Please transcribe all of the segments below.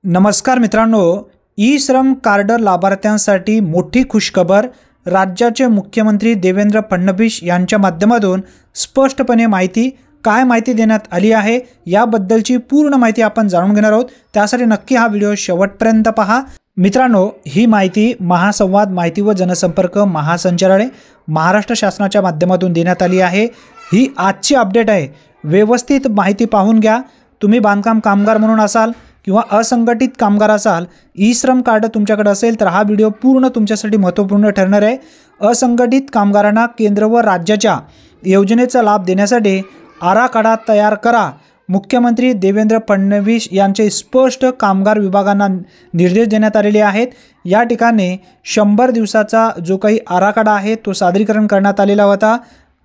नमस्कार मित्रांनो, ई श्रम कार्ड लाभार्थ्यांसाठी मोठी खुशखबर। राज्याचे मुख्यमंत्री देवेंद्र फडणवीस यांच्या माध्यमातून स्पष्टपणे माहिती देण्यात आली आहे। याबद्दलची पूर्ण माहिती आपण जाणून घेणार आहोत, त्यासाठी नक्की हा व्हिडिओ शेवटपर्यंत पहा। मित्रांनो, ही माहिती महासंवाद माहिती व जनसंपर्क महासंचालनालय महाराष्ट्र शासनाच्या माध्यमातून देण्यात आली आहे। ही आजची अपडेट आहे, व्यवस्थित माहिती पाहून घ्या। तुम्ही बांधकाम कामगार म्हणून असाल किंवा असंघटित कामगार असाल, ई श्रम कार्ड तुमच्याकडे असेल तर हा व्हिडिओ पूर्ण तुमच्यासाठी महत्त्वपूर्ण ठरणार आहे। असंघटित कामगारांना केंद्र व राज्याच्या योजनेचा लाभ देण्यासाठी आराखडा तयार करा। मुख्यमंत्री देवेंद्र फडणवीस यांचे स्पष्ट कामगार विभागांना निर्देश देण्यात आलेले आहेत। या ठिकाणी 100 दिवसाचा जो काही आराखडा आहे तो सादरीकरण करण्यात आलेला होता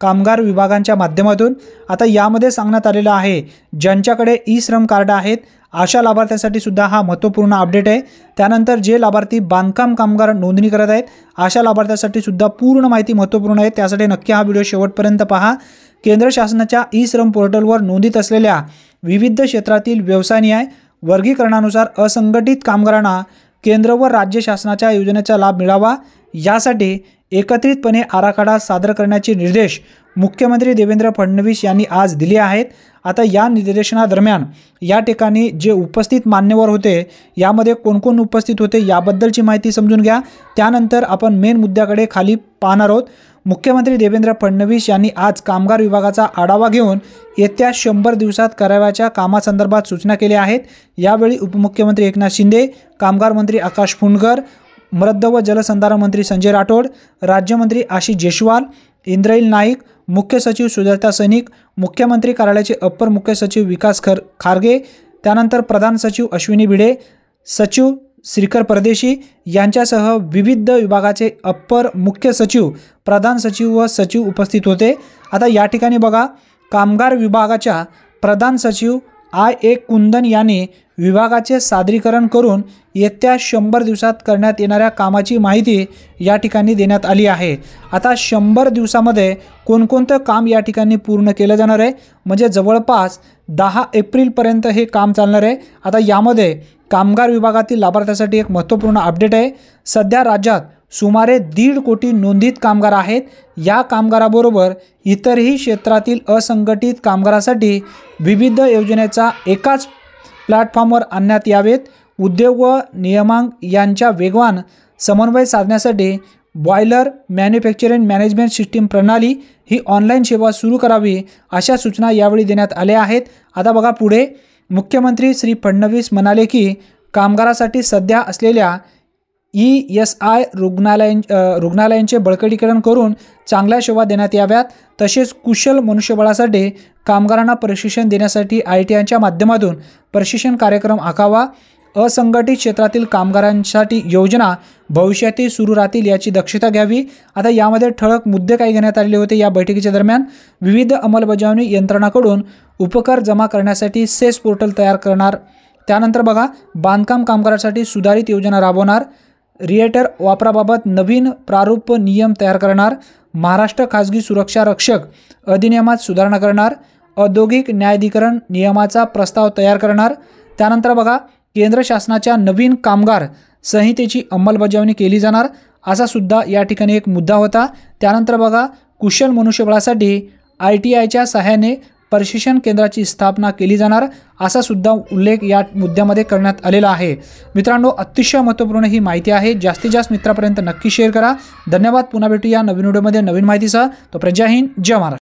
कामगार विभागांच्या माध्यमातून। आता यामध्ये सांगण्यात आलेलं आहे, ज्यांच्याकडे ई श्रम कार्ड आहेत अशा लाभार्थ्यांसाठी सुद्धा हा महत्त्वपूर्ण अपडेट आहे। त्यानंतर जे लाभार्थी बांधकाम कामगार नोंदणी करत आहेत अशा लाभार्थ्यांसाठी सुद्धा पूर्ण माहिती महत्त्वपूर्ण आहे, त्यासाठी नक्की हा व्हिडिओ शेवटपर्यंत पहा। केंद्र शासनाच्या ई श्रम पोर्टलवर नोंदीत असलेल्या विविध क्षेत्रातील व्यवसाय न्याय वर्गीकरणानुसार असंघटित कामगारांना केंद्र व राज्य शासनाच्या योजनेचा लाभ मिळावा यासाठी एकत्रितपणे आराखडा सादर करण्याचे निर्देश मुख्यमंत्री देवेंद्र फडणवीस यांनी आज दिले आहेत। आता या निर्देशनादरम्यान या ठिकाणी जे उपस्थित मान्यवर होते, यामध्ये कोण उपस्थित होते याबद्दलची माहिती समजून घ्या। त्यानंतर आपण मेन मुद्द्याकडे खाली पाहणार आहोत। मुख्यमंत्री देवेंद्र फडणवीस यांनी आज कामगार विभागाचा आढावा घेऊन येत्या 100 दिवसात करावयाच्या कामासंदर्भात सूचना केल्या आहेत। यावेळी उपमुख्यमंत्री एकनाथ शिंदे, कामगार मंत्री आकाश फुंडकर, मृद व जलसंधारण मंत्री संजय राठोड, राज्यमंत्री आशिष जयस्वाल, इंद्रनील नाईक, मुख्य सचिव सुजाता सैनिक, मुख्यमंत्री कार्यालयाचे अप्पर मुख्य सचिव विकास खारगे, त्यानंतर प्रधान सचिव अश्विनी भिडे, सचिव श्रीकर परदेशी यांच्यासह विविध विभागाचे अप्पर मुख्य सचिव, प्रधान सचिव व सचिव उपस्थित होते। आता या ठिकाणी बघा, कामगार विभागाच्या प्रधान सचिव IA कुंदन यांनी विभागाचे सादरीकरण करून येत्या 100 दिवसात करण्यात येणाऱ्या कामाची माहिती या ठिकाणी देण्यात आली आहे। आता 100 दिवसामध्ये कोणकोणतं काम या ठिकाणी पूर्ण केलं जाणार आहे, म्हणजे जवळपास 10 एप्रिलपर्यंत हे काम चालणार आहे। आता यामध्ये कामगार विभागातील लाभार्थ्यांसाठी एक महत्त्वपूर्ण अपडेट आहे। सध्या राज्यात सुमारे 1.5 कोटी नोंदीत कामगार आहेत। या कामगाराबरोबर इतरही क्षेत्रातील असंघटित कामगारांसाठी विविध योजनेचा एकाच प्लॅटफॉर्मवर आणण्यात यावेत। उद्योग व नियामक यांच्या वेगवान समन्वय साधण्यासाठी बॉयलर मॅन्युफॅक्चरिंग मॅनेजमेंट सिस्टीम प्रणाली ही ऑनलाईन सेवा सुरू करावी अशा सूचना यावेळी देण्यात आल्या आहेत। आता बघा पुढे, मुख्यमंत्री श्री फडणवीस म्हणाले की कामगारांसाठी सध्या असलेल्या ESI रुग्णालयांचे बळकटीकरण करून चांगल्या सेवा देण्यात याव्यात। तसेच कुशल मनुष्यबळासाठी कामगारांना प्रशिक्षण देण्यासाठी ITIच्या माध्यमातून प्रशिक्षण कार्यक्रम आखावा। असंघटित क्षेत्रातील कामगारांसाठी योजना भविष्यातही सुरू राहतील याची दक्षता घ्यावी। आता यामध्ये ठळक मुद्दे काय घेण्यात आलेले होते या बैठकीच्या दरम्यान, विविध अंमलबजावणी यंत्रणांकडून उपकर जमा करण्यासाठी सेस पोर्टल तयार करणार। त्यानंतर बघा, बांधकाम कामगारांसाठी सुधारित योजना राबवणार, रिएटर वापराबाबत नवीन प्रारूप नियम तयार करणार, महाराष्ट्र खाजगी सुरक्षा रक्षक अधिनियमात सुधारणा करणार, औद्योगिक न्यायाधिकरण नियमाचा प्रस्ताव तयार करणार। त्यानंतर बघा, केंद्र शासनाच्या नवीन कामगार संहितेची अंमलबजावणी केली जाणार असा सुद्धा या ठिकाणी एक मुद्दा होता। त्यानंतर बघा, कुशल मनुष्यबळासाठी ITIच्या सहाय्याने प्रशिक्षण केंद्राची स्थापना केली जाणार असा सुद्धा उल्लेख या मुद्द्यामध्ये करण्यात आलेला आहे। मित्रांनो, अतिशय महत्त्वपूर्ण ही माहिती आहे, जास्तीत जास्त मित्रांपर्यंत नक्की शेअर करा। धन्यवाद, पुन्हा भेटूया नवीन व्हिडिओमध्ये नवीन माहितीसह। तोपर्यंत जय हिंद, जय महाराष्ट्र।